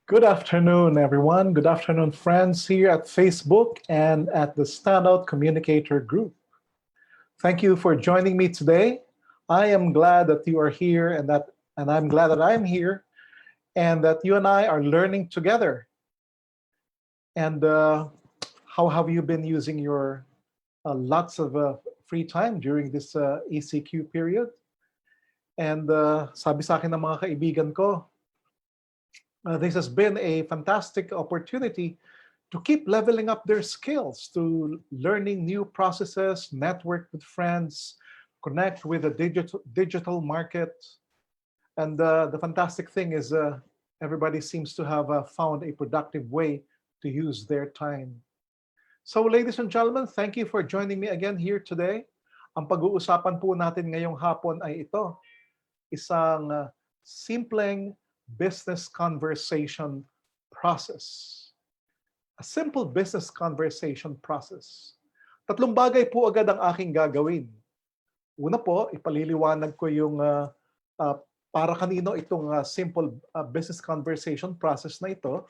Good afternoon, everyone. Good afternoon, friends here at Facebook and at the Standout Communicator Group. Thank you for joining me today. I am glad that you are here and I'm glad that I'm here and that you and I are learning together. And how have you been using your lots of free time during this ECQ period? And sabi sa akin ng mga kaibigan ko, this has been a fantastic opportunity to keep leveling up their skills, to learning new processes, network with friends, connect with the digital market. And the fantastic thing is everybody seems to have found a productive way to use their time. So ladies and gentlemen, thank you for joining me again here today. Ang pag-uusapan po natin ngayong hapon ay ito, isang simpleng business conversation process. A simple business conversation process. Tatlong bagay po agad ang aking gagawin. Una po, ipaliliwanag ko yung para kanino itong simple business conversation process na ito.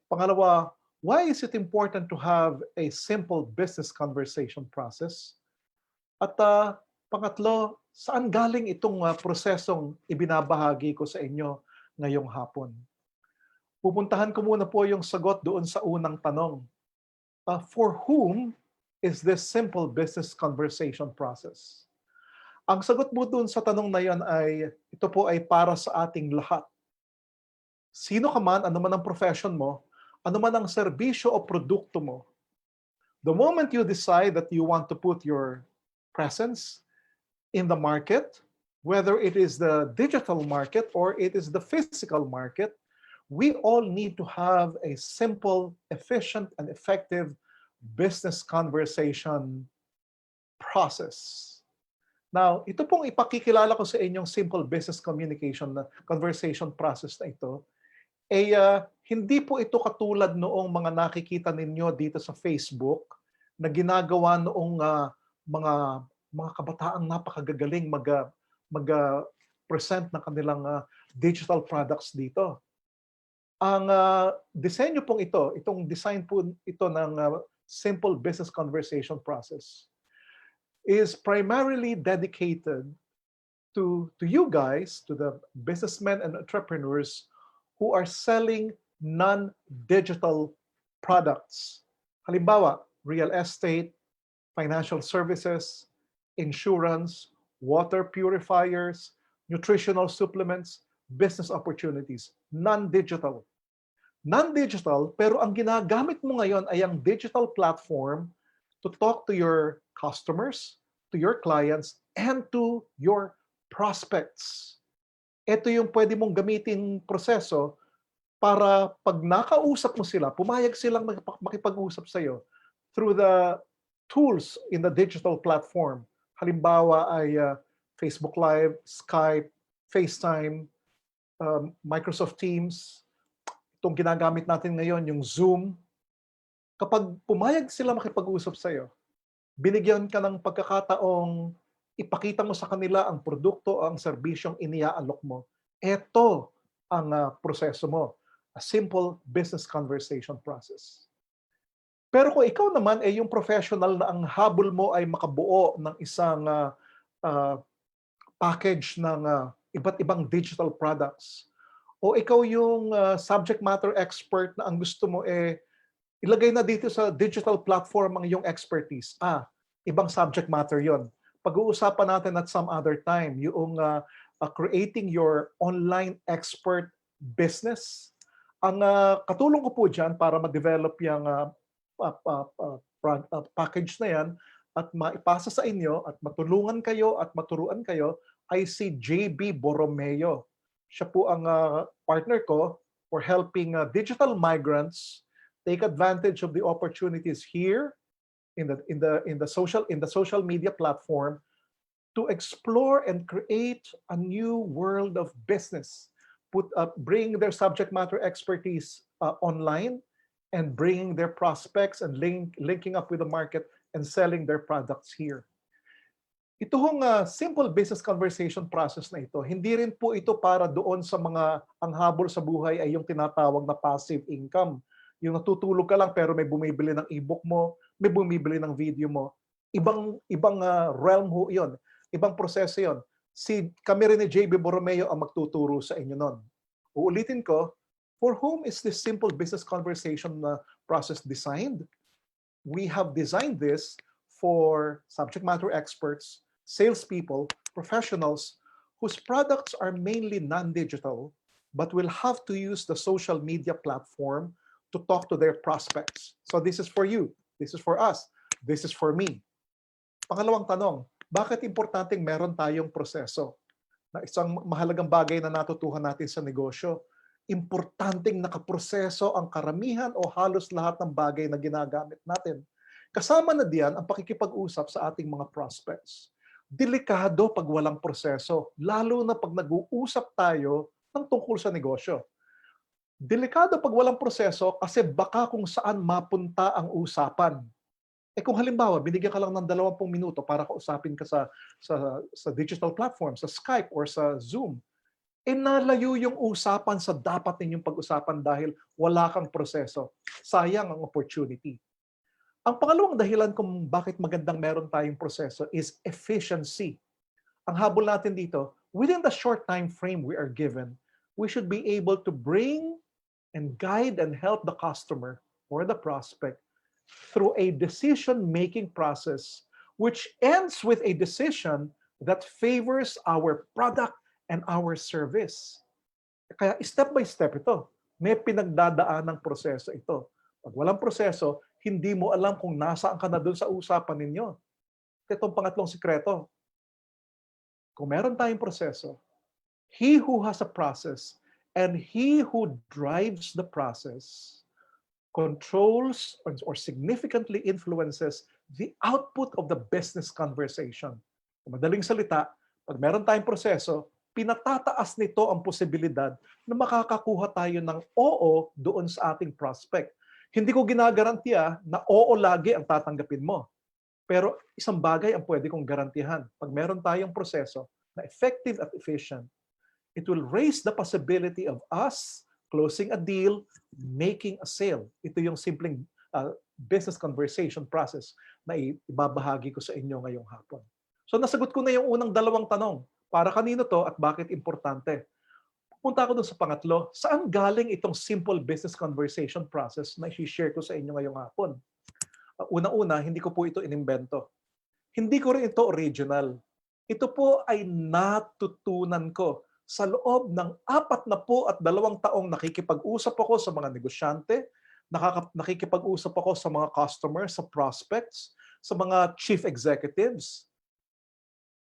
Pangalawa, why is it important to have a simple business conversation process? At pangatlo, saan galing itong prosesong ibinabahagi ko sa inyo ngayong hapon? Pupuntahan ko muna po yung sagot doon sa unang tanong. For whom is this simple business conversation process? Ang sagot mo doon sa tanong na yon ay, ito po ay para sa ating lahat. Sino ka man, ano man ang profession mo, ano man ang serbisyo o produkto mo, the moment you decide that you want to put your presence in the market, whether it is the digital market or it is the physical market, we all need to have a simple, efficient, and effective business conversation process. Now, ito pong ipakikilala ko sa inyong simple business conversation process na ito, hindi po ito katulad noong mga nakikita ninyo dito sa Facebook na ginagawa noong mga kabataang napakagagaling mag-present ng kanilang digital products dito. Ang disenyo pong ito, itong design po ito ng simple business conversation process is primarily dedicated to you guys, to the businessmen and entrepreneurs who are selling non-digital products. Halimbawa, real estate, financial services, insurance, water purifiers, nutritional supplements, business opportunities, non-digital. Non-digital, pero ang ginagamit mo ngayon ay ang digital platform to talk to your customers, to your clients, and to your prospects. Ito yung pwede mong gamitin proseso para pag nakausap mo sila, pumayag silang makipag-usap sa iyo through the tools in the digital platform. Halimbawa ay Facebook Live, Skype, FaceTime, Microsoft Teams, itong ginagamit natin ngayon, yung Zoom. Kapag pumayag sila makipag-usap sa iyo, binigyan ka ng pagkakataong ipakita mo sa kanila ang produkto o ang serbisyong iniaalok mo. Ito ang proseso mo. A simple business conversation process. Pero kung ikaw naman ay yung professional na ang habol mo ay makabuo ng isang package ng iba't ibang digital products, o ikaw yung subject matter expert na ang gusto mo ilagay na dito sa digital platform ang iyong expertise. Ibang subject matter yon. Pag-uusapan natin at some other time, yung creating your online expert business. Ang katulong ko po dyan para ma-develop yung package na yan at maipasa sa inyo at matulungan kayo at maturuan kayo ay si JB Borromeo. Siya po ang partner ko for helping digital migrants take advantage of the opportunities here in the social media platform to explore and create a new world of business. Bring their subject matter expertise online and bringing their prospects and linking up with the market and selling their products here. Ito hong simple business conversation process na ito, hindi rin po ito para doon sa mga ang habol sa buhay ay yung tinatawag na passive income. Yung natutulog ka lang pero may bumibili ng ebook mo, may bumibili ng video mo. Ibang realm ho 'yon. Ibang proseso 'yon. Kami rin ni JB Borromeo ang magtuturo sa inyo nun. Uulitin ko, for whom is this simple business conversation process designed? We have designed this for subject matter experts, salespeople, professionals whose products are mainly non-digital but will have to use the social media platform to talk to their prospects. So this is for you. This is for us. This is for me. Pangalawang tanong, bakit importanteng meron tayong proseso? Na isang mahalagang bagay na natutuhan natin sa negosyo, importanteng nakaproseso ang karamihan o halos lahat ng bagay na ginagamit natin. Kasama na diyan ang pakikipag-usap sa ating mga prospects. Delikado pag walang proseso, lalo na pag nag-uusap tayo ng tungkol sa negosyo. Delikado pag walang proseso kasi baka kung saan mapunta ang usapan. Kung halimbawa, binigyan ka lang ng 20 minuto para kausapin ka sa digital platform, sa Skype or sa Zoom, nalayo yung usapan sa dapat ninyong pag-usapan dahil wala kang proseso. Sayang ang opportunity. Ang pangalawang dahilan kung bakit magandang meron tayong proseso is efficiency. Ang habol natin dito, within the short time frame we are given, we should be able to bring and guide and help the customer or the prospect through a decision-making process which ends with a decision that favors our product and our service. Kaya step by step ito. May pinagdadaan ng proseso ito. Pag walang proseso, hindi mo alam kung nasaan ka na doon sa usapan ninyo. Itong pangatlong sikreto. Kung meron tayong proseso, he who has a process and he who drives the process controls or significantly influences the output of the business conversation. Madaling salita, pag meron tayong proseso, pinatataas nito ang posibilidad na makakakuha tayo ng oo doon sa ating prospect. Hindi ko ginagarantiya na oo lagi ang tatanggapin mo. Pero isang bagay ang pwede kong garantihan. Pag meron tayong proseso na effective at efficient, it will raise the possibility of us closing a deal, making a sale. Ito yung simpleng business conversation process na ibabahagi ko sa inyo ngayong hapon. So nasagot ko na yung unang dalawang tanong. Para kanino to at bakit importante? Punta ako dun sa pangatlo. Saan galing itong simple business conversation process na i-share ko sa inyo ngayong hapon? Una-una, hindi ko po ito inimbento. Hindi ko rin ito original. Ito po ay natutunan ko sa loob ng 42 taong nakikipag-usap ako sa mga negosyante, nakikipag-usap ako sa mga customers, sa prospects, sa mga chief executives.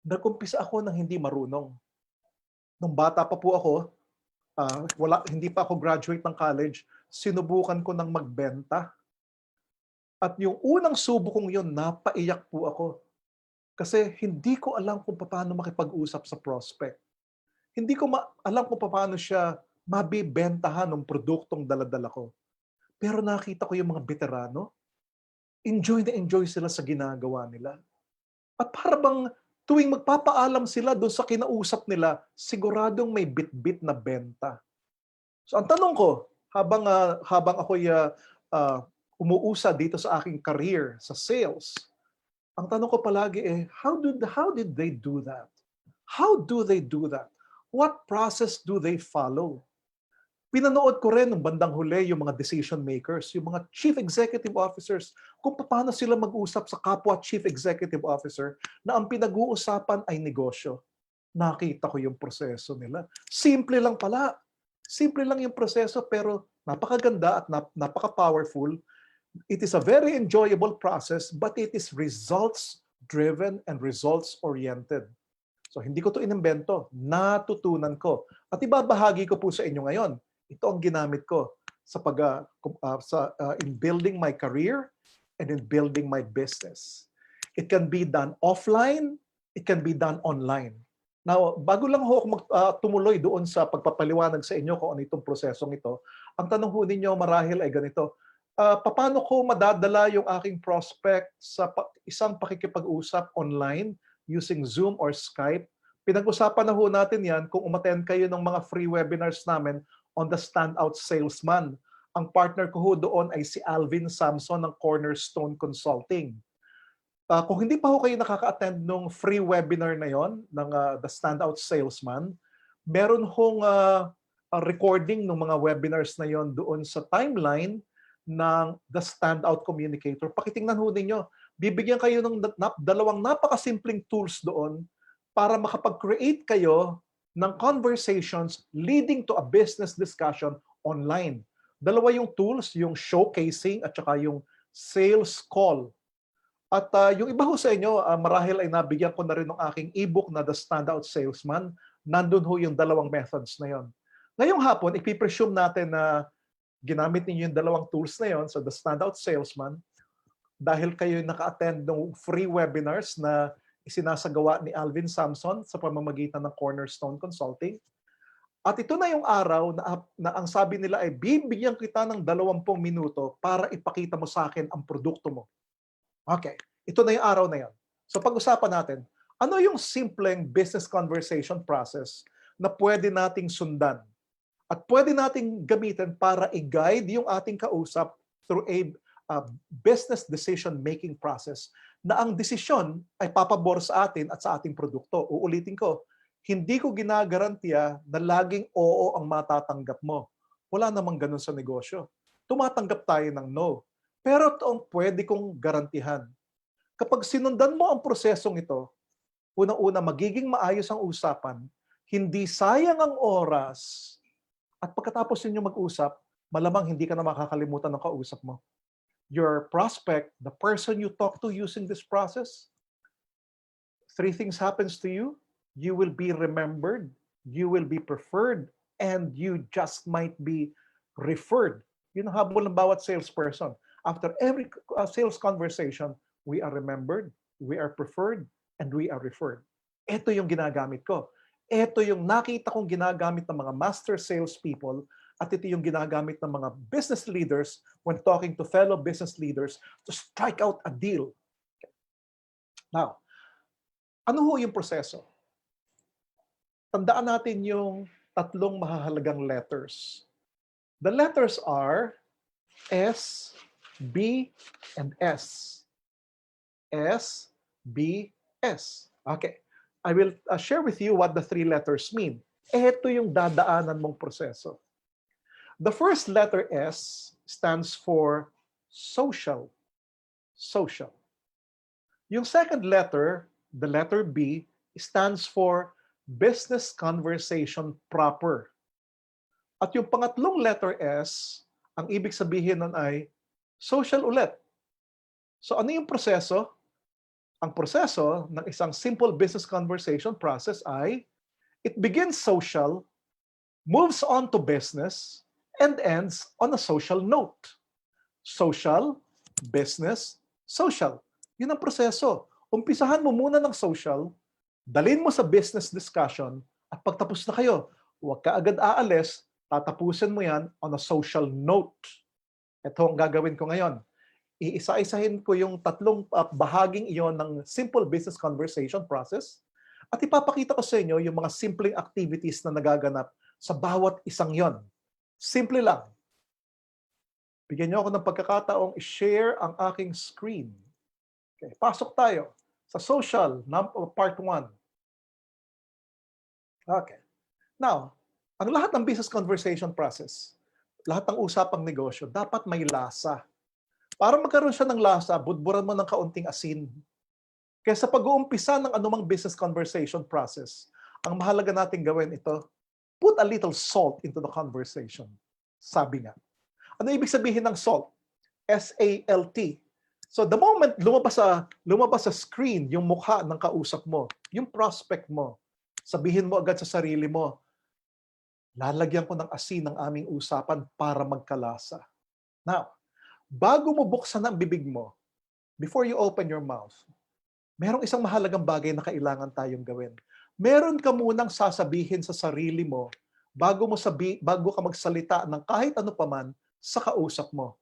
Nag-umpisa ako ng hindi marunong. Nung bata pa po ako, hindi pa ako graduate ng college, sinubukan ko ng magbenta. At yung unang subo kong yun, napaiyak po ako. Kasi hindi ko alam kung paano makipag-usap sa prospect. Hindi ko alam kung paano siya mabibentahan ng produktong daladala ko. Pero nakita ko yung mga veterano, enjoy na enjoy sila sa ginagawa nila. At para bang tuwing magpapaalam sila doon sa kinausap nila, siguradong may bit-bit na benta. So ang tanong ko, habang ako'y umuusa dito sa aking career sa sales, ang tanong ko palagi how did they do that? How do they do that? What process do they follow? Pinanood ko rin ng bandang huli yung mga decision makers, yung mga chief executive officers, kung paano sila mag-usap sa kapwa chief executive officer na ang pinag-uusapan ay negosyo. Nakita ko yung proseso nila. Simple lang pala. Simple lang yung proseso pero napakaganda at napaka-powerful. It is a very enjoyable process but it is results-driven and results-oriented. So hindi ko to inimbento, natutunan ko. At ibabahagi ko po sa inyo ngayon. Ito ang ginamit ko in building my career and in building my business. It can be done offline, it can be done online. Now, bago lang ho ako tumuloy doon sa pagpapaliwanag sa inyo kung ano itong prosesong ito, ang tanong ho ninyo marahil ay ganito, paano ko madadala yung aking prospect sa isang pakikipag-usap online using Zoom or Skype. Pinag-usapan na ho natin yan kung umattend kayo ng mga free webinars namin on the Standout Salesman. Ang partner ko ho doon ay si Alvin Samson ng Cornerstone Consulting. Kung hindi pa ho kayo nakaka-attend ng free webinar na yon ng The Standout Salesman, meron hong recording ng mga webinars na yon doon sa timeline ng The Standout Communicator. Pakitingnan ho ninyo. Bibigyan kayo ng dalawang napakasimpleng tools doon para makapag-create kayo ng conversations leading to a business discussion online. Dalawa yung tools, yung showcasing at saka yung sales call. At yung iba ho sa inyo, marahil ay nabigyan ko na rin ng aking ebook na The Standout Salesman. Nandun ho yung dalawang methods na yon. Ngayong hapon, ipipresume natin na ginamit ninyo yung dalawang tools na yon sa The Standout Salesman dahil kayo naka-attend ng free webinars na isinasagawa ni Alvin Samson sa pamamagitan ng Cornerstone Consulting. At ito na yung araw na ang sabi nila ay bibigyan kita ng 20 minuto para ipakita mo sa akin ang produkto mo. Okay, ito na yung araw na yan. So pag-usapan natin, ano yung simpleng business conversation process na pwede nating sundan at pwede nating gamitin para i-guide yung ating kausap through a business decision-making process na ang desisyon ay papabor sa atin at sa ating produkto. Uulitin ko, hindi ko ginagarantiya na laging oo ang matatanggap mo. Wala namang ganun sa negosyo. Tumatanggap tayo ng no. Pero ito ang pwede kong garantihan. Kapag sinundan mo ang prosesong ito, unang-una magiging maayos ang usapan, hindi sayang ang oras, at pagkatapos ninyo mag-usap, malamang hindi ka na makakalimutan ng kausap mo. Your prospect, the person you talk to using this process, 3 things happens to you. You will be remembered, you will be preferred, and you just might be referred. Yun ang habol ng bawat salesperson. After every sales conversation, we are remembered, we are preferred, and we are referred. Ito yung ginagamit ko. Ito yung nakita kong ginagamit ng mga master salespeople at ito yung ginagamit ng mga business leaders when talking to fellow business leaders to strike out a deal. Now, ano ho yung proseso? Tandaan natin yung 3 mahahalagang letters. The letters are S, B, and S. S, B, S. Okay. I will share with you what the 3 letters mean. Ito yung dadaanan mong proseso. The first letter S stands for social. Social. Yung second letter, the letter B, stands for business conversation proper. At yung pangatlong letter S, ang ibig sabihin nun ay social ulit. So ano yung proseso? Ang proseso ng isang simple business conversation process ay it begins social, moves on to business, and ends on a social note. Social, business, social. Yun ang proseso. Umpisahan mo muna ng social, dalhin mo sa business discussion, at pagtapos na kayo, huwag ka agad aalis, tatapusin mo yan on a social note. Ito ang gagawin ko ngayon. Iisa-isahin ko yung 3 bahaging iyon ng simple business conversation process at ipapakita ko sa inyo yung mga simpleng activities na nagaganap sa bawat isang yon. Simple lang. Bigyan niyo ako ng pagkakataong i-share ang aking screen. Okay, pasok tayo sa social, part 1. Okay. Now, ang lahat ng business conversation process, lahat ng usapang negosyo, dapat may lasa. Para magkaroon siya ng lasa, budburan mo ng kaunting asin. Kaya sa pag-uumpisa ng anumang business conversation process, ang mahalaga nating gawin ito, put a little salt into the conversation. Sabi nga. Ano ibig sabihin ng salt? S-A-L-T. So the moment lumabas sa screen yung mukha ng kausap mo, yung prospect mo, sabihin mo agad sa sarili mo, lalagyan ko ng asin ng aming usapan para magkalasa. Now, bago mo buksan ang bibig mo, before you open your mouth, merong isang mahalagang bagay na kailangan tayong gawin. Meron ka munang sasabihin sa sarili mo bago ka magsalita ng kahit ano paman sa kausap mo.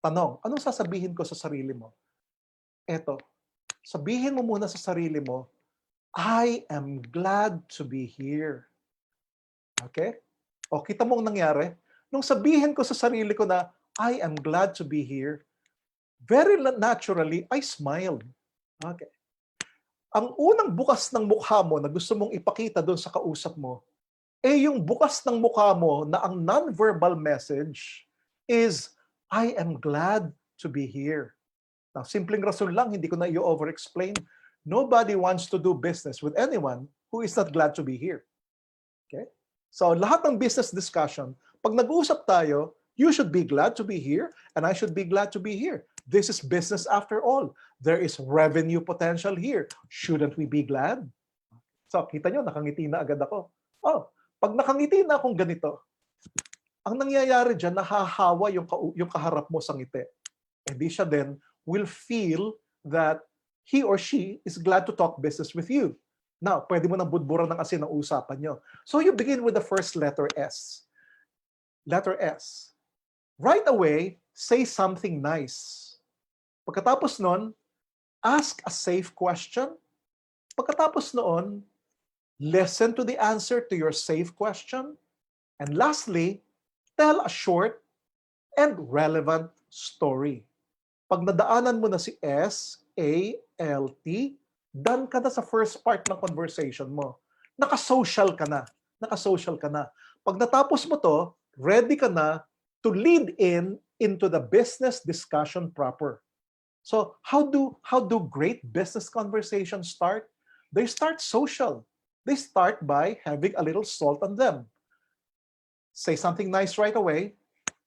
Tanong, anong sasabihin ko sa sarili mo? Eto, Sabihin mo muna sa sarili mo, I am glad to be here. Okay? O, kita mo ang nangyari? Nung sabihin ko sa sarili ko na, I am glad to be here, very naturally, I smiled. Okay. Ang unang bukas ng mukha mo na gusto mong ipakita doon sa kausap mo, yung bukas ng mukha mo na ang non-verbal message is, I am glad to be here. Now, simpleng rason lang, hindi ko na i-over-explain. Nobody wants to do business with anyone who is not glad to be here. Okay? So, lahat ng business discussion, pag nag-uusap tayo, you should be glad to be here, and I should be glad to be here. This is business after all. There is revenue potential here. Shouldn't we be glad? So, kita nyo, nakangiti na agad ako. Oh, pag nakangiti na akong ganito, ang nangyayari dyan, nahahawa yung kaharap mo sa ngiti. Hindi siya din will feel that he or she is glad to talk business with you. Now, pwede mo nang budburan ng asin ang usapan nyo. So you begin with the first letter S. Letter S. Right away, say something nice. Pagkatapos nun, ask a safe question. Pagkatapos noon, listen to the answer to your safe question. And lastly, tell a short and relevant story. Pag nadaanan mo na si S, A, L, T, done ka na sa first part ng conversation mo. Naka-social ka na. Naka-social ka na. Pag natapos mo to, ready ka na to lead into the business discussion proper. So, how do great business conversations start? They start social. They start by having a little salt on them. Say something nice right away,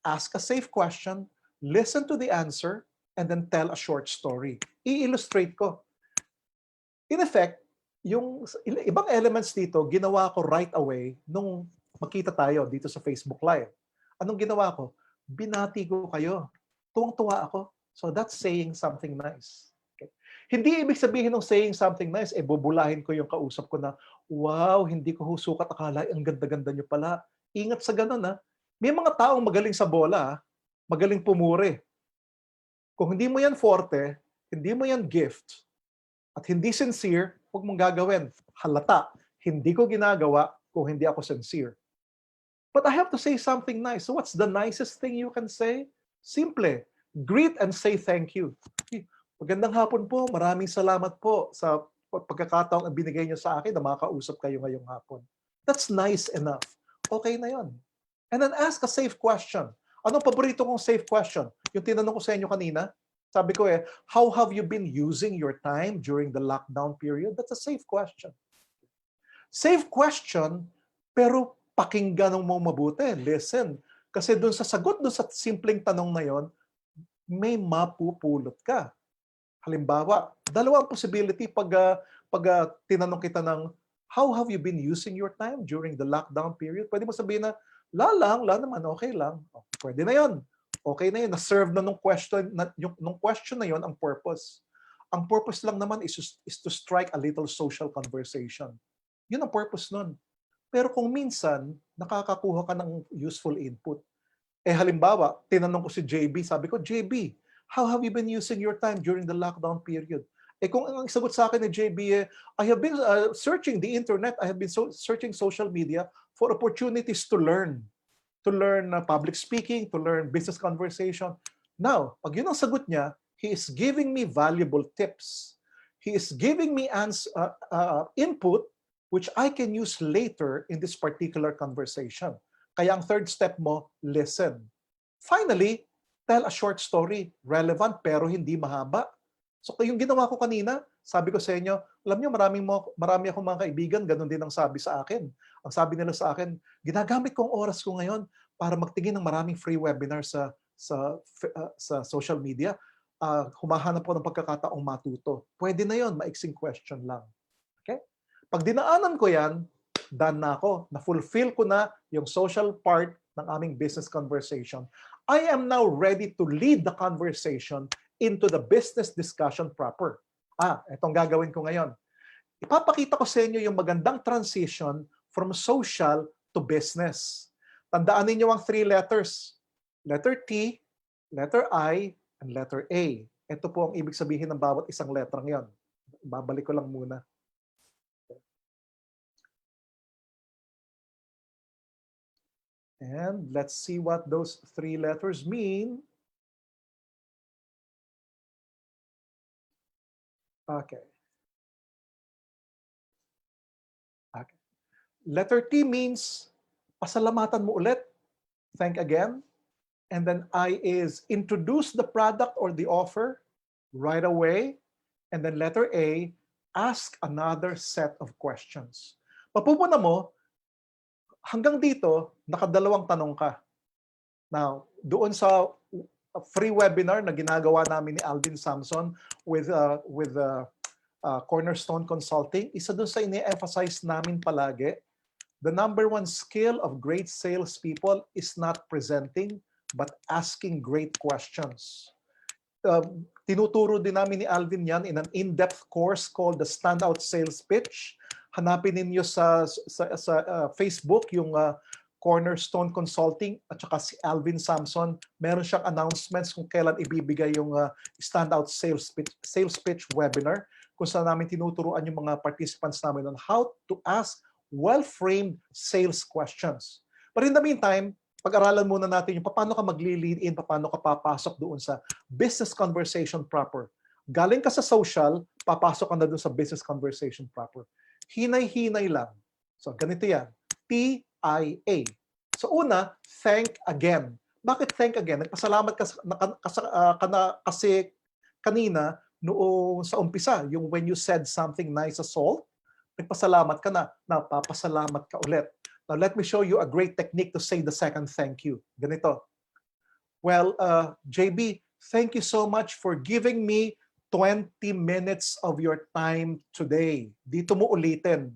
ask a safe question, listen to the answer, and then tell a short story. I-illustrate ko. In effect, yung ibang elements dito, ginawa ko right away nung magkita tayo dito sa Facebook Live. Anong ginawa ko? Binati ko kayo. Tuwang-tuwa ako. So that's saying something nice. Okay. Hindi ibig sabihin ng saying something nice, bubulahin ko yung kausap ko na, wow, hindi ko sukat akala, ang ganda-ganda nyo pala. Ingat sa ganun, ha. May mga taong magaling sa bola, magaling pumuri. Kung hindi mo yan forte, hindi mo yan gift, at hindi sincere, huwag mong gagawin. Halata, hindi ko ginagawa kung hindi ako sincere. But I have to say something nice. So what's the nicest thing you can say? Simple. Greet and say thank you. Magandang hapon po. Maraming salamat po sa pagkakataong binigay niyo sa akin na makakausap kayo ngayong hapon. That's nice enough. Okay na yon. And then ask a safe question. Anong paborito kong safe question? Yung tinanong ko sa inyo kanina, sabi ko how have you been using your time during the lockdown period? That's a safe question. Safe question, pero pakinggan mo mabuti. Listen. Kasi dun sa sagot, dun sa simpleng tanong na yon, may mapupulot ka. Halimbawa, dalawang possibility pag tinanong kita ng, how have you been using your time during the lockdown period? Pwede mo sabihin na, la naman, okay lang. Pwede na yon. Okay na yun. Na-serve na nung question na yon ang purpose. Ang purpose lang naman is to strike a little social conversation. Yun ang purpose nun. Pero kung minsan, nakakakuha ka ng useful input. Halimbawa, tinanong ko si JB, sabi ko, JB, how have you been using your time during the lockdown period? Kung ang sagot sa akin ni JB, I have been searching the internet, I have been searching social media for opportunities to learn public speaking, to learn business conversation. Now, pag yun ang sagot niya, he is giving me valuable tips. He is giving me input which I can use later in this particular conversation. Kaya ang third step mo, listen. Finally, tell a short story, relevant pero hindi mahaba. So yung ginawa ko kanina, sabi ko sa inyo, alam niyo marami akong mga kaibigan, ganun din ang sabi sa akin. Ang sabi nila sa akin, ginagamit ko ang oras ko ngayon para magtingin ng maraming free webinar sa social media. Humahanap ko ng pagkakataong matuto. Pwede na yon, maiksing question lang. Okay? Pag dinaanan ko yan, done na ako. Na-fulfill ko na yung social part ng aming business conversation. I am now ready to lead the conversation into the business discussion proper. Itong gagawin ko ngayon. Ipapakita ko sa inyo yung magandang transition from social to business. Tandaan ninyo ang 3 letters. Letter T, letter I, and letter A. Ito po ang ibig sabihin ng bawat isang letrang yon. Babalik ko lang muna. And let's see what those 3 letters mean. Okay. Okay. Letter T means pasalamatan mo ulit. Thank again. And then I is introduce the product or the offer right away. And then letter A, ask another set of questions. Mapupuna mo, hanggang dito, nakadalawang tanong ka. Now, doon sa free webinar na ginagawa namin ni Alvin Samson with Cornerstone Consulting, isa doon sa ini-emphasize namin palagi, the number 1 skill of great salespeople is not presenting, but asking great questions. Tinuturo din namin ni Alvin yan in an in-depth course called the Standout Sales Pitch. Hanapin ninyo sa Facebook yung Cornerstone Consulting at saka si Alvin Samson. Meron siyang announcements kung kailan ibibigay yung Standout Sales Pitch webinar kung saan namin tinuturuan yung mga participants namin on how to ask well-framed sales questions. But in the meantime, pag-aralan muna natin yung paano ka magli-lead in, paano ka papasok doon sa business conversation proper. Galing ka sa social, papasok ka na doon sa business conversation proper. Hinay-hinay lang. So, ganito yan. TIA. So, una, thank again. Bakit thank again? Nagpasalamat ka kasi kanina noong sa umpisa, yung when you said something nice as salt, nagpasalamat ka na, papasalamat ka ulit. Now, let me show you a great technique to say the second thank you. Ganito. Well, JB, thank you so much for giving me 20 minutes of your time today. Dito mo ulitin.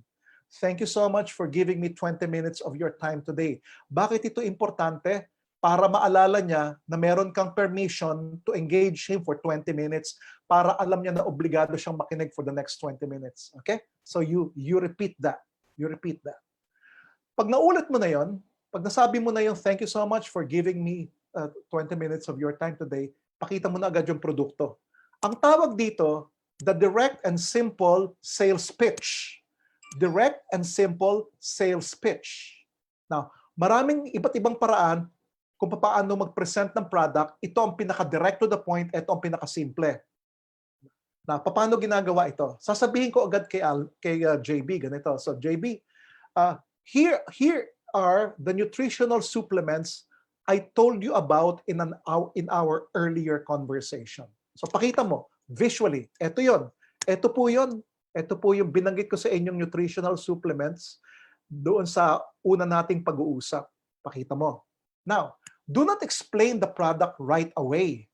Thank you so much for giving me 20 minutes of your time today. Bakit ito importante? Para maalala niya na meron kang permission to engage him for 20 minutes para alam niya na obligado siyang makinig for the next 20 minutes. Okay? So you repeat that. You repeat that. Pag naulit mo na yon, pag nasabi mo na yung thank you so much for giving me 20 minutes of your time today, pakita mo na agad yung produkto. Ang tawag dito, the direct and simple sales pitch. Direct and simple sales pitch. Now, maraming iba't ibang paraan kung paano mag-present ng product. Ito ang pinaka-direct to the point, ito ang pinaka-simple. Now, paano ginagawa ito? Sasabihin ko agad kay JB, ganito. So, JB, Here are the nutritional supplements I told you about in our earlier conversation. So pakita mo, visually, ito yon. Ito po yon. Ito po yung binanggit ko sa inyong nutritional supplements doon sa una nating pag-uusap. Pakita mo. Now, do not explain the product right away.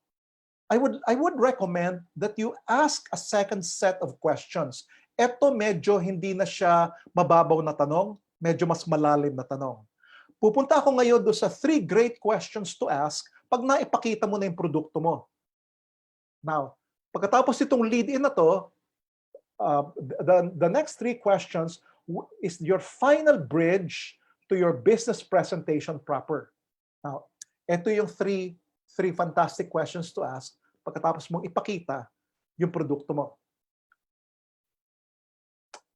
I would recommend that you ask a second set of questions. Ito medyo hindi na siya mababaw na tanong, medyo mas malalim na tanong. Pupunta ako ngayon doon sa 3 great questions to ask pag naipakita mo na yung produkto mo. Now, pagkatapos itong lead-in na to, the next 3 questions is your final bridge to your business presentation proper. Now, ito yung 3 fantastic questions to ask pagkatapos mong ipakita yung produkto mo.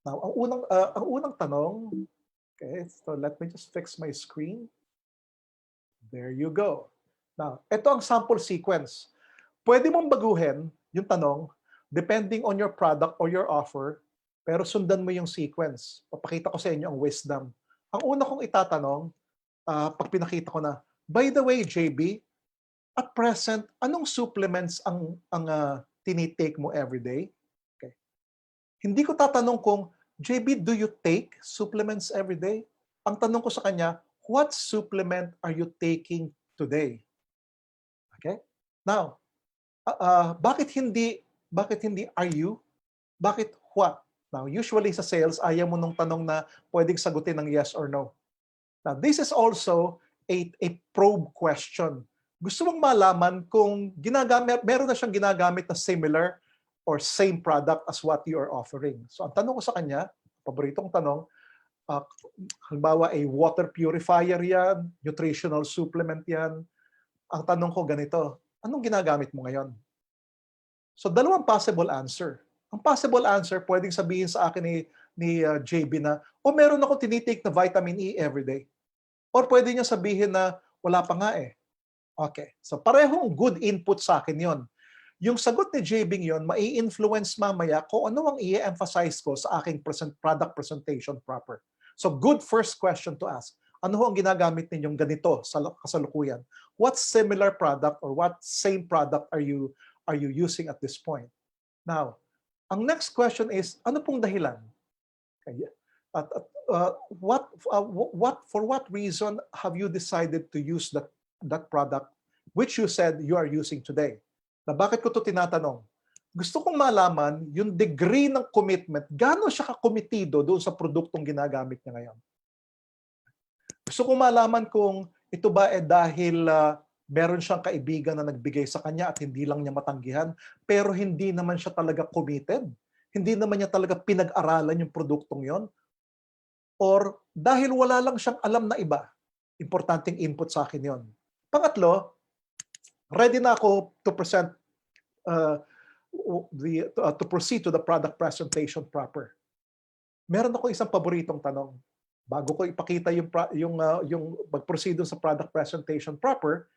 Now, ang unang tanong, okay, so let me just fix my screen. There you go. Now, ito ang sample sequence. Pwede mong baguhin yung tanong depending on your product or your offer, pero sundan mo yung sequence. Papakita ko sa inyo ang wisdom. Ang una kong itatanong, pag pinakita ko na, by the way, JB, at present, anong supplements ang tinitake mo everyday? Okay. Hindi ko tatanong kung, JB, do you take supplements every day? Ang tanong ko sa kanya, what supplement are you taking today? Okay? Now, bakit hindi are you? Bakit what? Now, usually sa sales, ayaw mo nung tanong na pwedeng sagutin ng yes or no. Now, this is also a probe question. Gusto mong malaman kung meron na siyang ginagamit na similar or same product as what you are offering. So ang tanong ko sa kanya, paboritong tanong, halimbawa a water purifier yan, nutritional supplement yan. Ang tanong ko ganito, anong ginagamit mo ngayon? So 2 possible answer. Ang possible answer, pwedeng sabihin sa akin ni JB na, meron akong tinitake na vitamin E everyday. Or pwede niya sabihin na, wala pa nga eh. Okay. So parehong good input sa akin yon. Yung sagot ni JB yon, mai-influence mamaya kung ano ang i-emphasize ko sa aking product presentation proper. So good first question to ask. Ano ho ang ginagamit ninyong ganito sa kasalukuyan? What similar product or what same product are you using at this point? Now, ang next question is, ano pong dahilan? Okay. For what reason have you decided to use that product which you said you are using today? Na bakit ko to tinatanong? Gusto kong malaman yung degree ng commitment, gaano siya kakomitido doon sa produktong ginagamit niya ngayon. Gusto kong malaman kung ito ba dahil meron siyang kaibigan na nagbigay sa kanya at hindi lang niya matanggihan, pero hindi naman siya talaga committed. Hindi naman niya talaga pinag-aralan yung produktong yon. Or dahil wala lang siyang alam na iba. Importanteng input sa akin yon. Pangatlo, ready na ako to present to proceed to the product presentation proper. Meron ako isang paboritong tanong. Bago ko ipakita yung mag-proceed sa product presentation proper,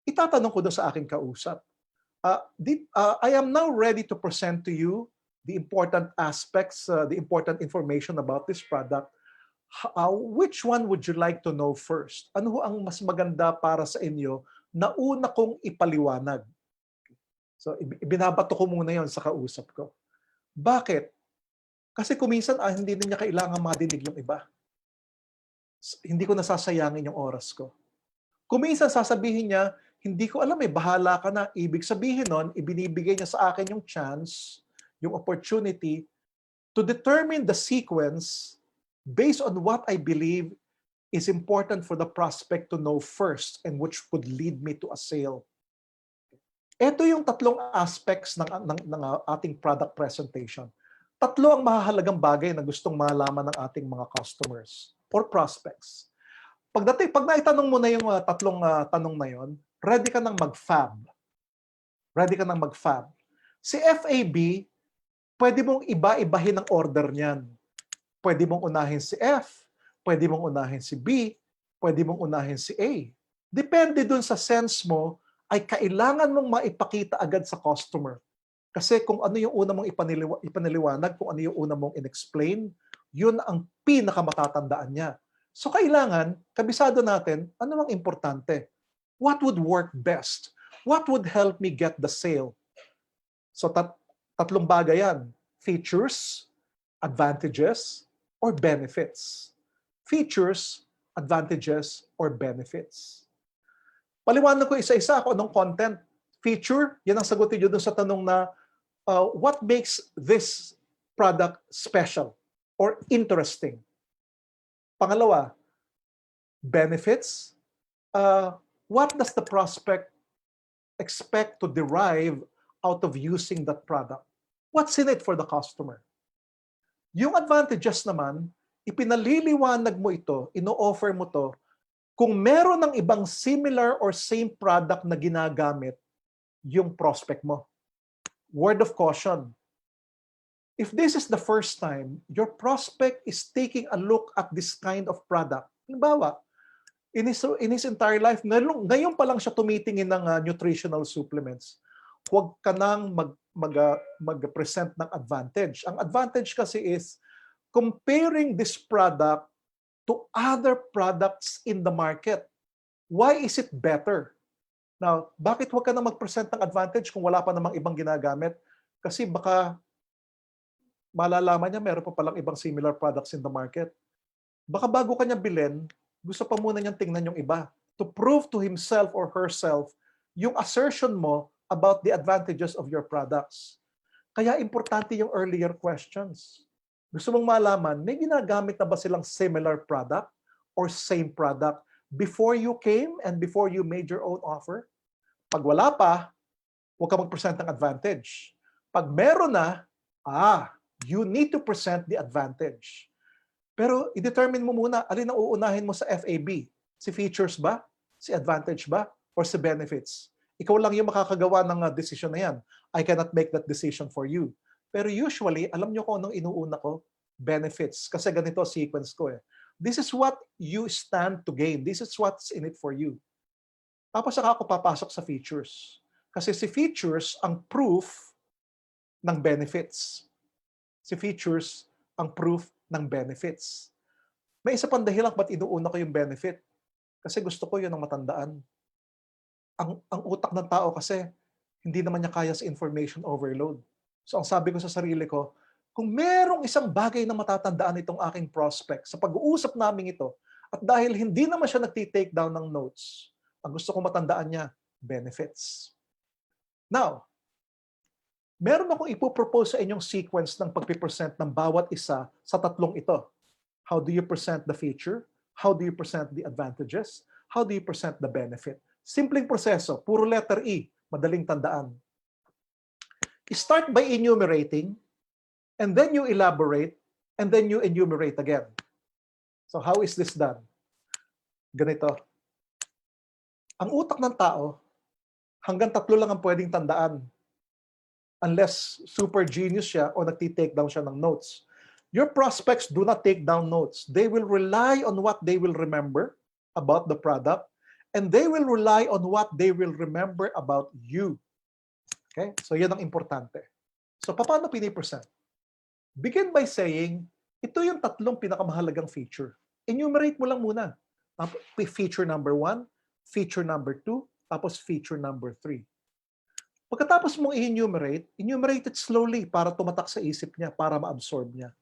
itatanong ko doon sa aking kausap. I am now ready to present to you the important aspects, the important information about this product. Which one would you like to know first? Ano ang mas maganda para sa inyo na una kong ipaliwanag? So, ibinabato ko muna yon sa kausap ko. Bakit? Kasi kuminsan, hindi na niya kailangan madinig yung iba. Hindi ko nasasayangin yung oras ko. Kuminsan, sasabihin niya, hindi ko alam bahala ka na. Ibig sabihin nun, ibinibigay niya sa akin yung chance, yung opportunity to determine the sequence based on what I believe is important for the prospect to know first and which would lead me to a sale. Ito yung tatlong aspects ng ating product presentation. Tatlo ang mahahalagang bagay na gustong malaman ng ating mga customers or prospects. Pag naitanong mo na yung tatlong tanong na yon, ready ka nang mag-fab. Ready ka nang mag-fab. Si FAB, pwede mong iba-ibahin ang order niyan. Pwede mong unahin si F, pwede mong unahin si B, pwede mong unahin si A. Depende dun sa sense mo, ay kailangan mong maipakita agad sa customer. Kasi kung ano yung una mong ipaniliwanag, kung ano yung una mong in-explain, yun ang pinakamatatandaan niya. So kailangan, kabisado natin, ano ang importante? What would work best? What would help me get the sale? So tatlong bagay yan. Features, advantages, or benefits. Features, advantages, or benefits. Paliwanag ko isa-isa kung anong content. Feature, yan ang sagutin nyo dun sa tanong na what makes this product special or interesting? Pangalawa, benefits. What does the prospect expect to derive out of using that product? What's in it for the customer? Yung advantages naman, ipinaliliwanag mo ito, ino-offer mo to, kung meron ng ibang similar or same product na ginagamit yung prospect mo. Word of caution. If this is the first time your prospect is taking a look at this kind of product, halimbawa, in his entire life, ngayon pa lang siya tumitingin ng nutritional supplements, huwag ka nang mag-present ng advantage. Ang advantage kasi is comparing this product to other products in the market. Why is it better? Now, bakit huwag ka na mag-present ng advantage kung wala pa namang ibang ginagamit? Kasi baka malalaman niya meron pa palang ibang similar products in the market. Baka bago kanya bilhin, gusto pa muna niyang tingnan yung iba to prove to himself or herself yung assertion mo about the advantages of your products. Kaya importante yung earlier questions. Gusto mong malaman, may ginagamit na ba silang similar product or same product before you came and before you made your own offer? Pag wala pa, huwag ka mag-present ng advantage. Pag meron na, you need to present the advantage. Pero i-determine mo muna, alin ang uunahin mo sa FAB? Si features ba? Si advantage ba? Or si benefits? Ikaw lang yung makakagawa ng decision na yan. I cannot make that decision for you. Pero usually, alam nyo kung anong inuuna ko? Benefits. Kasi ganito sequence ko eh. This is what you stand to gain. This is what's in it for you. Tapos saka ako papasok sa features. Kasi si features ang proof ng benefits. Si features ang proof ng benefits. May isa pang dahilan ba't inuuna ko yung benefit. Kasi gusto ko yun ang matandaan. Ang utak ng tao kasi, hindi naman niya kaya sa information overload. So ang sabi ko sa sarili ko, kung merong isang bagay na matatandaan itong aking prospect sa pag-uusap namin ito, at dahil hindi naman siya nagti-take down ng notes, ang gusto kong matandaan niya, benefits. Now, meron akong ipopropose sa inyong sequence ng pagpipresent ng bawat isa sa tatlong ito. How do you present the feature? How do you present the advantages? How do you present the benefit? Simpleng proseso, puro letter E, madaling tandaan. Start by enumerating, and then you elaborate, and then you enumerate again. So how is this done? Ganito. Ang utak ng tao, hanggang 3 lang ang pwedeng tandaan. Unless super genius siya o nagti-take down siya ng notes. Your prospects do not take down notes. They will rely on what they will remember about the product, and they will rely on what they will remember about you. Okay? So yan ang importante. So paano pinipresent? Begin by saying, ito yung 3 pinakamahalagang feature. Enumerate mo lang muna. Feature number 1, feature number 2, tapos feature number 3. Pagkatapos mong i-enumerate, enumerate it slowly para tumatak sa isip niya, para ma-absorb niya.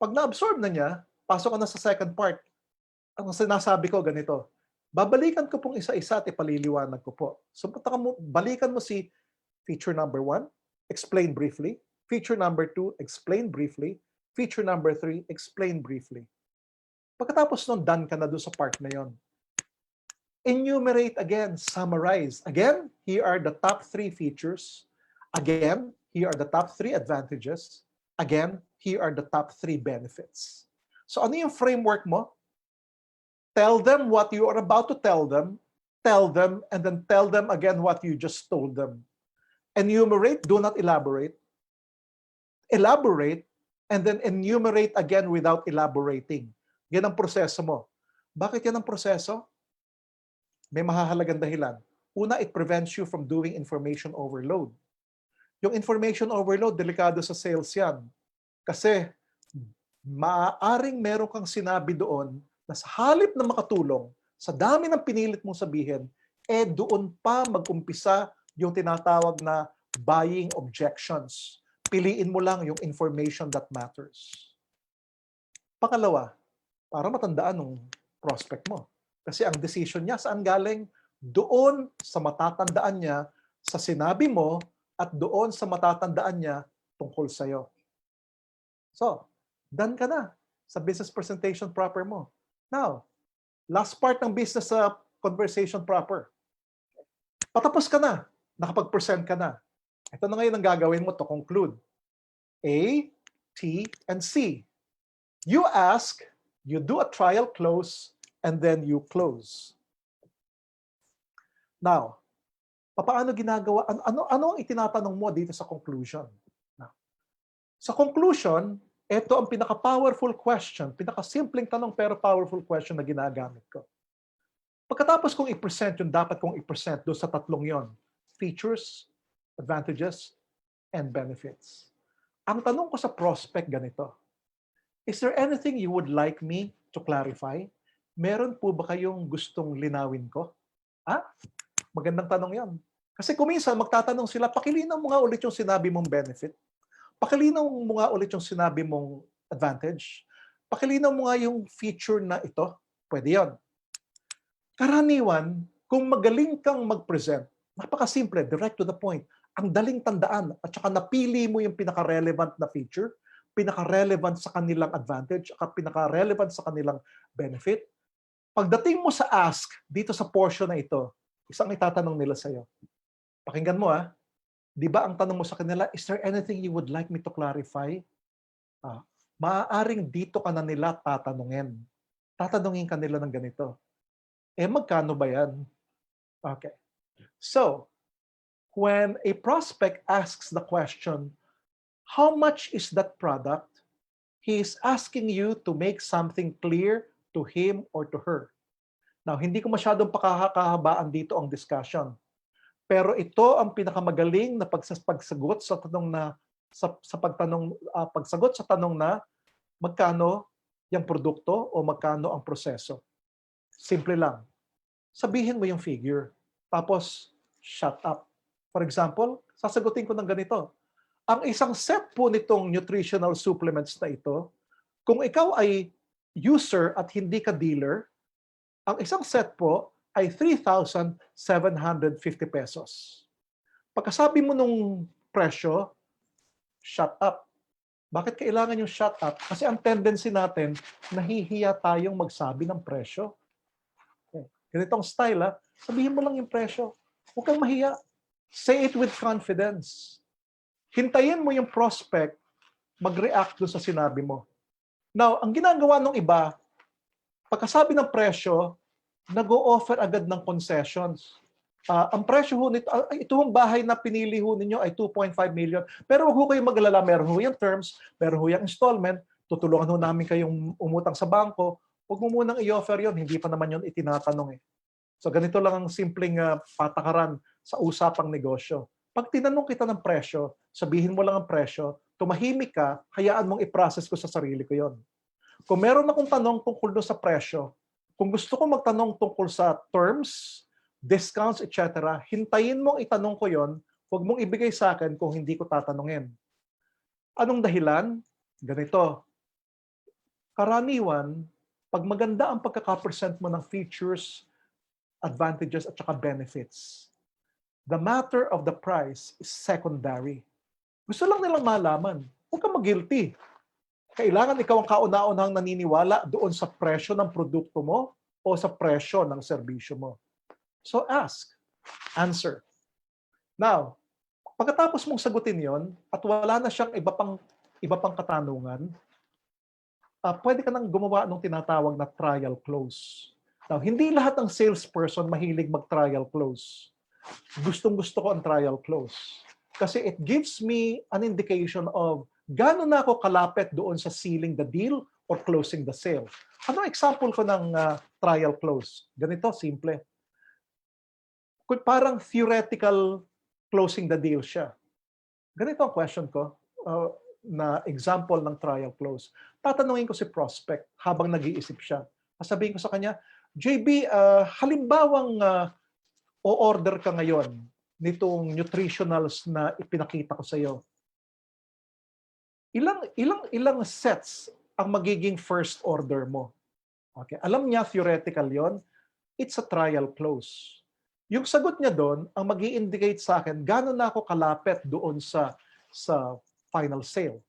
Pag na-absorb na niya, pasok ka na sa second part. Ang sinasabi ko ganito, babalikan ko pong isa-isa at ipaliliwanag ko po. So balikan mo si feature number 1, explain briefly. Feature number 2, explain briefly. Feature number 3, explain briefly. Pagkatapos nun, done ka na doon sa part na yon. Enumerate again, summarize. Again, here are the top 3 features. Again, here are the top 3 advantages. Again, here are the top 3 benefits. So ano yung framework mo? Tell them what you are about to tell them, and then tell them again what you just told them. Enumerate, do not elaborate. Elaborate, and then enumerate again without elaborating. Yan ang proseso mo. Bakit yan ang proseso? May mahahalagang dahilan. Una, it prevents you from doing information overload. Yung information overload, delikado sa sales yan. Kasi maaaring meron kang sinabi doon na sa halip na makatulong, sa dami ng pinilit mong sabihin, doon pa mag-umpisa yung tinatawag na buying objections. Piliin mo lang yung information that matters. Pangalawa, para matandaan ng prospect mo. Kasi ang decision niya saan galing? Doon sa matatandaan niya sa sinabi mo at doon sa matatandaan niya tungkol sa'yo. So, done ka na sa business presentation proper mo. Now, last part ng business conversation proper. Patapos ka na. Nakapag-present ka na. Ito na ngayon ang gagawin mo to conclude. A, T, and C. You ask, you do a trial close, and then you close. Now, paano ginagawa? Ano ang itinatanong mo dito sa conclusion? Now, sa conclusion, ito ang pinaka-powerful question, pinaka-simpleng tanong pero powerful question na ginagamit ko. Pagkatapos kong i-present yung dapat kong i-present doon sa 3 yon, features, advantages, and benefits. Ang tanong ko sa prospect ganito, is there anything you would like me to clarify? Meron po ba kayong gustong linawin ko? Magandang tanong yan. Kasi kuminsan magtatanong sila, pakilinaw mo nga ulit yung sinabi mong benefit. Pakilinaw mo nga ulit yung sinabi mong advantage. Pakilinaw mo nga yung feature na ito. Pwede yan. Karaniwan, kung magaling kang mag-present, napakasimple, direct to the point, ang daling tandaan, at saka napili mo yung pinaka-relevant na feature, pinaka-relevant sa kanilang advantage, at pinaka-relevant sa kanilang benefit. Pagdating mo sa ask, dito sa portion na ito, isang itatanong nila sa'yo. Pakinggan mo di ba ang tanong mo sa kanila, is there anything you would like me to clarify? Maaaring dito ka na nila tatanungin. Tatanungin ka nila ng ganito. Magkano ba yan? Okay. So, when a prospect asks the question, How much is that product? He is asking you to make something clear to him or to her. Now, hindi ko masyadong pakakahabaan dito ang discussion. Pero ito ang pinakamagaling na pagsagot sa tanong na pagsagot sa tanong na magkano yung produkto o magkano ang proseso. Simple lang. Sabihin mo yung figure. Tapos, shut up. For example, sasagutin ko ng ganito. Ang isang set po nitong nutritional supplements na ito, kung ikaw ay user at hindi ka dealer, ang isang set po ay 3,750 pesos. Pagkasabi mo nung presyo, shut up. Bakit kailangan yung shut up? Kasi ang tendency natin, nahihiya tayong magsabi ng presyo. Okay. Ganitong style, sabihin mo lang yung presyo. Huwag kang mahiya. Say it with confidence. Hintayin mo yung prospect mag-react doon sa sinabi mo. Now, ang ginagawa ng iba, pagkasabi ng presyo, nag-o-offer agad ng concessions. Ang presyo ho nito, itong bahay na pinili ho ninyo ay 2.5 million. Pero huwag ho kayong mag-alala, meron ho yung terms, meron ho yung installment, tutulungan ho namin kayong umutang sa bangko. Huwag mo munang i-offer yon, hindi pa naman yon itinatanong eh. So ganito lang ang simpleng patakaran sa usapang negosyo. Pag tinanong kita ng presyo, sabihin mo lang ang presyo, tumahimik ka, hayaan mong i-process ko sa sarili ko yon. Kung meron akong tanong tungkol doon sa presyo, kung gusto ko magtanong tungkol sa terms, discounts, etc., hintayin mong itanong ko yon, huwag mong ibigay sa akin kung hindi ko tatanungin. Anong dahilan? Ganito. Karaniwan, pag maganda ang pagkaka-present mo ng features, advantages, at saka benefits, the matter of the price is secondary. Gusto lang nilang malaman. Huwag kang mag-guilty. Kailangan ikaw ang kauna-unahang naniniwala doon sa presyo ng produkto mo o sa presyo ng serbisyo mo. So ask, answer. Now, pagkatapos mong sagutin yon at wala na siyang iba pang katanungan, pwede ka nang gumawa ng tinatawag na trial close. Now, hindi lahat ng salesperson mahilig mag-trial close. Gustong-gusto ko ang trial close. Kasi it gives me an indication of gano'n na ako kalapit doon sa sealing the deal or closing the sale. Ano example ko ng trial close? Ganito, simple. Parang theoretical closing the deal siya. Ganito ang question ko na example ng trial close. Tatanungin ko si prospect habang nag-iisip siya. Sasabihin ko sa kanya, JB, halimbawang o-order ka ngayon nitong nutritionals na ipinakita ko sa iyo. Ilang sets ang magiging first order mo? Okay, alam niya theoretical 'yon. It's a trial close. Yung sagot niya doon ang magi-indicate sa akin gaano na ako kalapit doon sa final sale.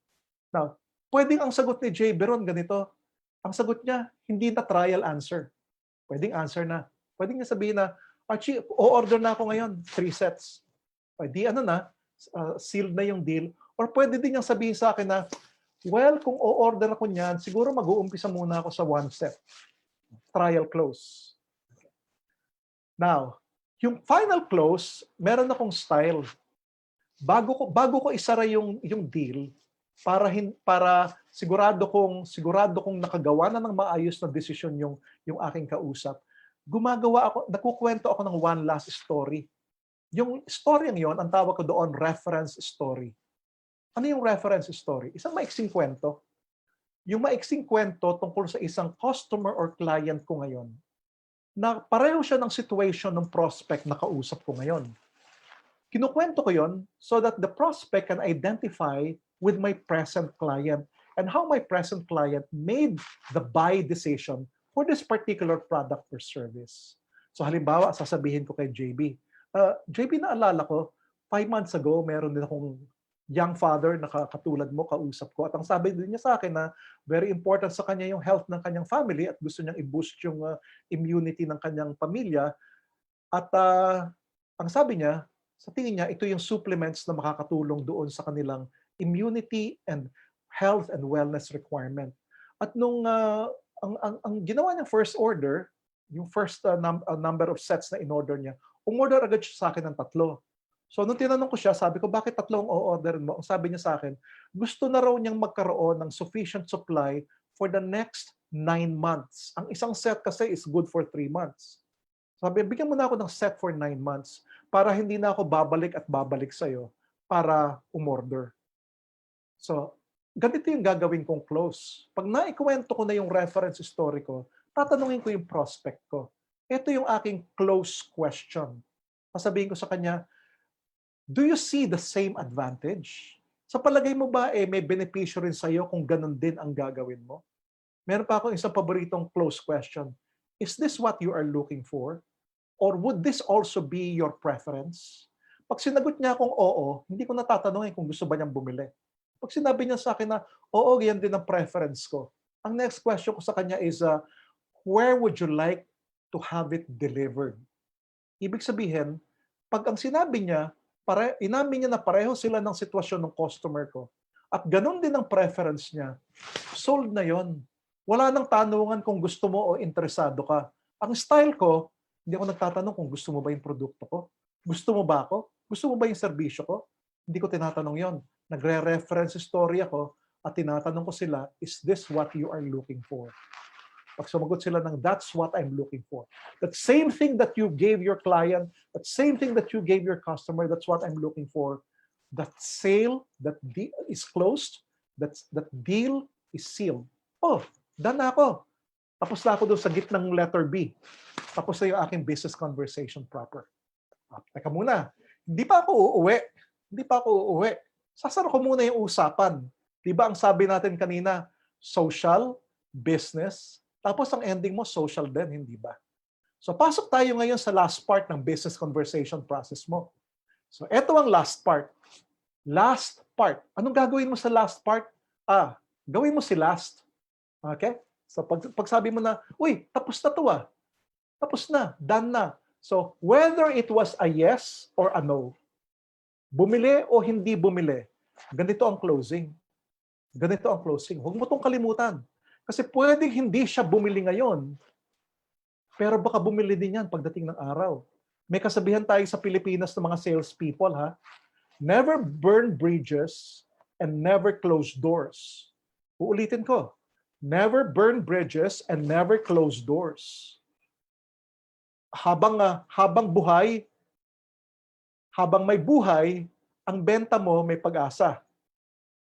Now, pwedeng ang sagot ni Jay Beron ganito. Ang sagot niya hindi na trial answer. Pwedeng answer na. Pwedeng niya sabihin na, Archie, o-order na ako ngayon, 3 sets. Pwede sealed na yung deal. Or pwede din niyang sabihin sa akin na, well, kung o-order ako niyan, siguro mag-uumpisa muna ako sa 1 set. Trial close. Now, yung final close, meron akong style. Bago ko isara yung deal, para sigurado kong nakagawa na ng maayos na desisyon yung aking kausap, nagkukwento ako ng one last story. Yung story yon, ang tawag ko doon, reference story. Ano yung reference story? Isang maiksing kwento. Yung maiksing kwento tungkol sa isang customer or client ko ngayon, na pareho siya ng situation ng prospect na kausap ko ngayon. Kinukwento ko yon so that the prospect can identify with my present client and how my present client made the buy decision for this particular product or service. So halimbawa, sasabihin ko kay JB, JB, naalala ko, 5 months ago, meron din akong young father na katulad mo, kausap ko. At ang sabi din niya sa akin na very important sa kanya yung health ng kanyang family at gusto niyang i-boost yung immunity ng kanyang pamilya. At ang sabi niya, sa tingin niya, ito yung supplements na makakatulong doon sa kanilang immunity and health and wellness requirement. At nung ang ginawa niyang first order, yung first number of sets na in-order niya, umorder agad siya sa akin ng 3. So nung tinanong ko siya, sabi ko, bakit tatlong o-orderin mo? Ang sabi niya sa akin, gusto na raw niyang magkaroon ng sufficient supply for the next 9 months. Ang isang set kasi is good for 3 months. Sabi, bigyan mo na ako ng set for 9 months para hindi na ako babalik at babalik sa'yo para umorder. So, ganito yung gagawin kong close. Pag naikwento ko na yung reference story ko, tatanungin ko yung prospect ko. Ito yung aking close question. Sasabihin ko sa kanya, do you see the same advantage? Sa palagay mo ba, may benepisyo rin sa'yo kung ganun din ang gagawin mo? Meron pa akong isang paboritong close question. Is this what you are looking for? Or would this also be your preference? Pag sinagot niya akong oo, hindi ko natatanungin kung gusto ba niyang bumili. Pag sinabi niya sa akin na, oo, yan din ang preference ko. Ang next question ko sa kanya is, where would you like to have it delivered? Ibig sabihin, pag ang sinabi niya, inamin niya na pareho sila ng sitwasyon ng customer ko, at ganun din ang preference niya, sold na yon. Wala nang tanungan kung gusto mo o interesado ka. Ang style ko, hindi ako nagtatanong kung gusto mo ba yung produkto ko. Gusto mo ba ako? Gusto mo ba yung serbisyo ko? Hindi ko tinatanong yon. Nagre-reference story ako at tinatanong ko sila, is this what you are looking for? Pag sumagot sila ng, that's what I'm looking for. That same thing that you gave your client, that same thing that you gave your customer, that's what I'm looking for. That sale, that deal is closed, that deal is sealed. Oh, done na ako. Tapos na ako doon sa gitnang letter B. Tapos na yung aking business conversation proper. Teka muna, hindi pa ako uuwi. Hindi pa ako uuwi. Sasara ko muna yung usapan. Diba ang sabi natin kanina, social, business, tapos ang ending mo, social din, hindi ba? So pasok tayo ngayon sa last part ng business conversation process mo. So eto ang last part. Last part. Anong gagawin mo sa last part? Gawin mo si last. Okay? So pag sabi mo na, uy, tapos na to ah. Tapos na, done na. So whether it was a yes or a no, bumili o hindi bumili, ganito ang closing. Ganito ang closing. Huwag mo itong kalimutan. Kasi pwedeng hindi siya bumili ngayon, pero baka bumili din yan pagdating ng araw. May kasabihan tayo sa Pilipinas ng mga salespeople, ha? Never burn bridges and never close doors. Uulitin ko. Never burn bridges and never close doors. Habang buhay, habang may buhay, ang benta mo may pag-asa.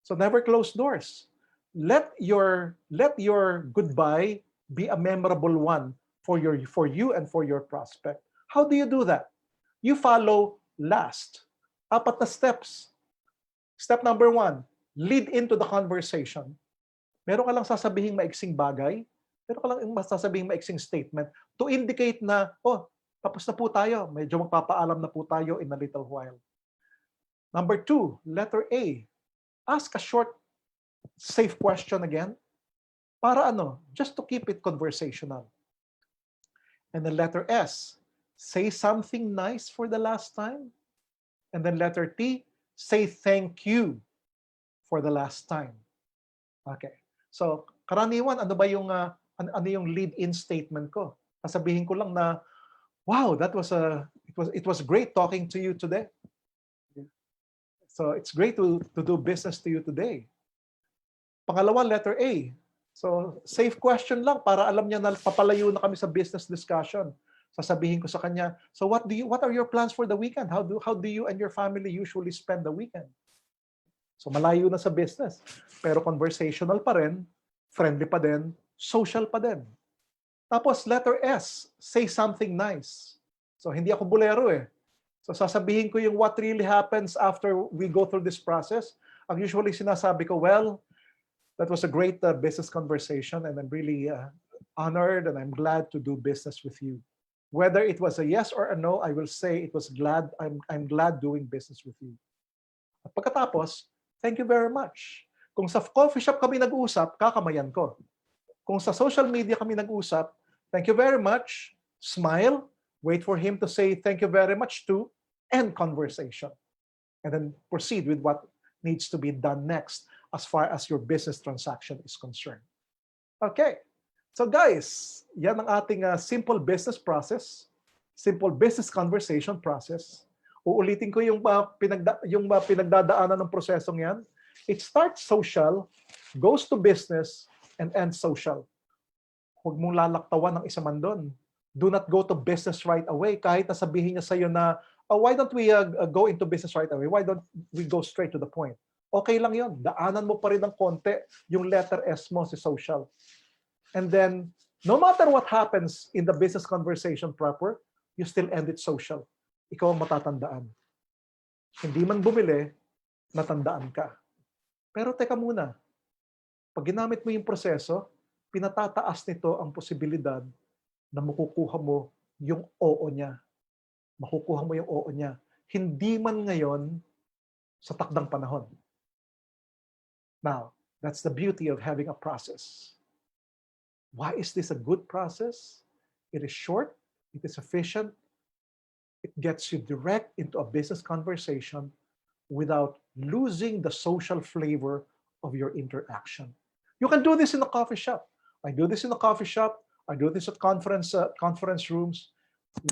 So never close doors. Let your goodbye be a memorable one for you and for your prospect. How do you do that? You follow last. 4 na steps. Step number 1, lead into the conversation. Meron ka lang sasabihing maiksing bagay, meron ka lang sasabihing maiksing statement to indicate na, tapos na po tayo. Medyo magpapaalam na po tayo in a little while. Number 2, letter A. Ask a short, safe question again. Para just to keep it conversational. And then letter S, say something nice for the last time. And then letter T, say thank you for the last time. Okay. So, karaniwan, ano ba yung lead-in statement ko? Sasabihin ko lang na, wow, it was great talking to you today. So, it's great to do business to you today. Pangalawa, letter A. So, safe question lang para alam niya na papalayo na kami sa business discussion. Sasabihin ko sa kanya, so what are your plans for the weekend? How do you and your family usually spend the weekend? So, malayo na sa business. Pero conversational pa rin, friendly pa din, social pa din. Tapos, letter S, say something nice. So, hindi ako bulero eh. So sasabihin ko yung what really happens after we go through this process. Ang usually sinasabi ko, well, that was a great business conversation and I'm really honored and I'm glad to do business with you. Whether it was a yes or a no, I will say I'm glad doing business with you. At pagkatapos, thank you very much. Kung sa coffee shop kami nag-usap, kakamayan ko. Kung sa social media kami nag-usap, thank you very much, smile, wait for him to say thank you very much too, end conversation. And then proceed with what needs to be done next as far as your business transaction is concerned. Okay. So guys, yan ang ating simple business process, simple business conversation process Uulitin ko yung pinagdadaanan ng prosesong yan. It starts social, goes to business, and ends social. Huwag mong lalaktawan ng isa man doon. Do not go to business right away. Kahit na sabihin niya sa'yo na, oh, why don't we go into business right away? Why don't we go straight to the point? Okay lang yon. Daanan mo pa rin ng konti yung letter S mo, si social. And then, no matter what happens in the business conversation proper, you still end it social. Ikaw ang matatandaan. Hindi man bumili, natandaan ka. Pero teka muna, pag ginamit mo yung proseso, pinatataas nito ang posibilidad na makukuha mo yung oo niya. Makukuha mo yung oo niya. Hindi man ngayon sa takdang panahon. Now, that's the beauty of having a process. Why is this a good process? It is short, it is efficient, it gets you direct into a business conversation without losing the social flavor of your interaction. You can do this in a coffee shop. I do this in a coffee shop. I do this at conference rooms.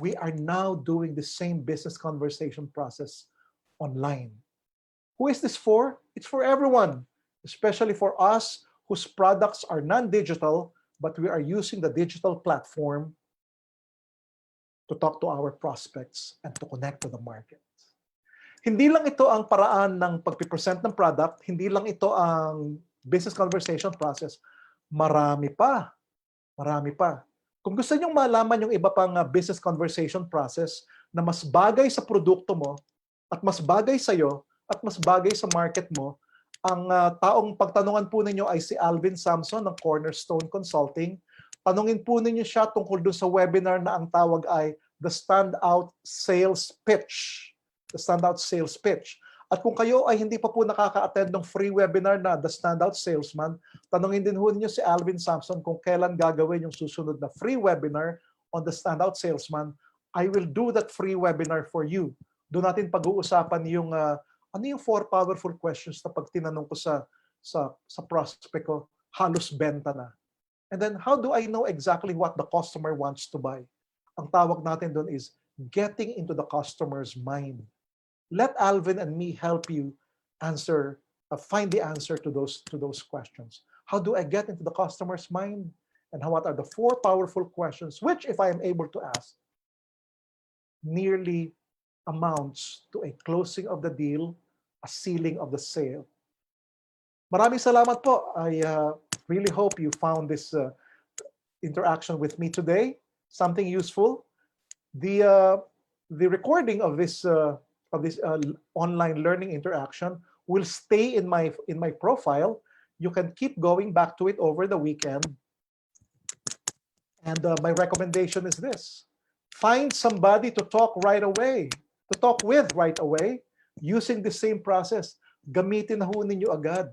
We are now doing the same business conversation process online. Who is this for? It's for everyone, especially for us whose products are non-digital, but we are using the digital platform to talk to our prospects and to connect to the market. Hindi lang ito ang paraan ng pagpipresent ng product, hindi lang ito ang business conversation process. Marami pa. Marami pa. Kung gusto nyong malaman yung iba pang business conversation process na mas bagay sa produkto mo at mas bagay sa'yo at mas bagay sa market mo, ang taong pagtanungan po ninyo ay si Alvin Samson ng Cornerstone Consulting. Tanungin po ninyo siya tungkol dun sa webinar na ang tawag ay The Standout Sales Pitch. The Standout Sales Pitch. At kung kayo ay hindi pa po nakaka-attend ng free webinar na The Standout Salesman, tanungin din ho ninyo si Alvin Samson kung kailan gagawin yung susunod na free webinar on The Standout Salesman. I will do that free webinar for you. Doon natin pag-uusapan yung ano yung 4 powerful questions na pag tinanong ko sa prospect ko, halos benta na. And then, how do I know exactly what the customer wants to buy? Ang tawag natin doon is getting into the customer's mind. Let Alvin and me help you answer, find the answer to those questions. How do I get into the customer's mind? And what are the 4 powerful questions, which if I am able to ask, nearly amounts to a closing of the deal, a sealing of the sale. Maraming salamat po. I really hope you found this interaction with me today something useful. The recording of this online learning interaction will stay in my profile. You can keep going back to it over the weekend. And my recommendation is this: find somebody to talk with right away, using the same process. Gamitin na ho ninyo agad.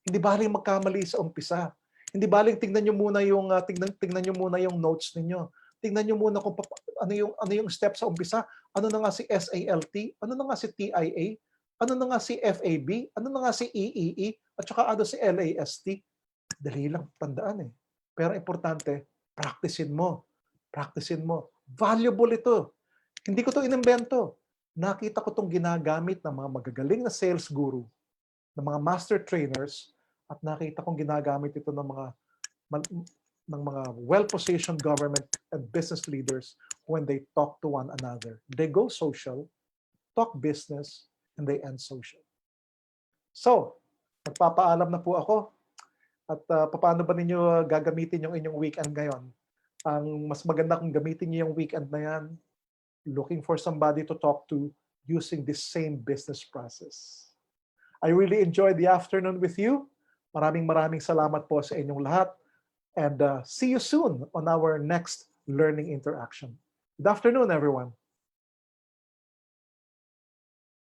Hindi baling magkamali sa umpisa. Hindi baling tingnan niyo muna yung tingnan niyo muna yung notes ninyo. Tingnan niyo muna kung ano yung step sa umpisa. Ano na nga si SALT? Ano na nga si TIA? Ano na nga si FAB? Ano na nga si EEE? At saka ano si LAST? Dali lang tandaan eh. Pero importante, practicein mo. Practicein mo. Valuable ito. Hindi ko to inimbento. Nakita ko itong ginagamit ng mga magagaling na sales guru, ng mga master trainers, at nakita kong ginagamit ito ng mga well-positioned government and business leaders when they talk to one another. They go social, talk business, and they end social. So, magpapaalam na po ako. At paano ba ninyo gagamitin yung inyong weekend ngayon? Ang mas maganda kung gamitin niyo yung weekend na yan, looking for somebody to talk to using this same business process. I really enjoyed the afternoon with you. Maraming salamat po sa inyong lahat. And see you soon on our next learning interaction. Good afternoon, everyone.